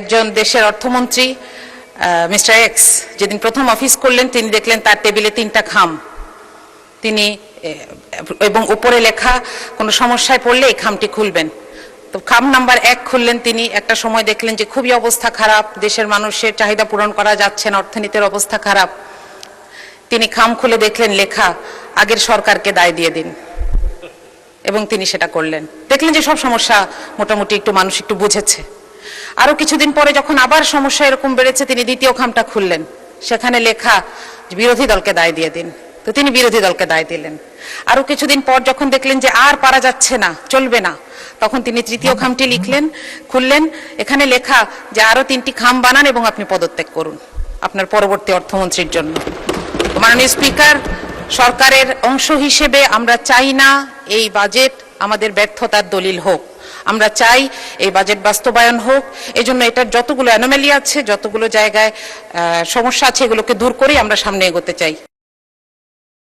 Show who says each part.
Speaker 1: একজন দেশের অর্থমন্ত্রী মিস্টার এক্স যেদিন প্রথম অফিস করলেন তিনি দেখলেন তার টেবিলে 3টা খাম, তিনি এবং উপরে লেখা কোনো সমস্যায় পড়লে এই খামটি খুলবেন। তো খাম নাম্বার 1 খুললেন তিনি। একটা সময় দেখলেন যে খুবই অবস্থা খারাপ, দেশের মানুষের চাহিদা পূরণ করা যাচ্ছে না, অর্থনীতির অবস্থা খারাপ। তিনি খাম খুলে দেখলেন লেখা আগের সরকারকে দায় দিয়ে দিন, এবং তিনি সেটা করলেন। দেখলেন যে সব সমস্যা মোটামুটি একটু মানুষ একটু বুঝেছে। আরো কিছুদিন পরে যখন আবার সমস্যা এরকম বেড়েছে তিনি দ্বিতীয় খামটা খুললেন, সেখানে লেখা বিরোধী দলকে দায় দিয়ে দিন। তো তিনি বিরোধী দলকে দায় দিলেন। আরো কিছুদিন পর যখন দেখলেন যে আর পারা যাচ্ছে না, চলবে না, তখন তিনি তৃতীয় খামটি খুললেন। এখানে লেখা যে আরো 3টি খাম বানান এবং আপনি পদত্যাগ করুন আপনার পরবর্তী অর্থমন্ত্রীর জন্য। মাননীয় স্পিকার, সরকারের অংশ হিসেবে আমরা চাই না এই বাজেট আমাদের ব্যর্থতার দলিল হোক। আমরা চাই এই বাজেট বাস্তবায়ন হোক। এজন্য এটার যতগুলো অ্যানোমালি আছে, যতগুলো জায়গায় সমস্যা আছে, এগুলোকে দূর করেই আমরা সামনে এগোতে চাই।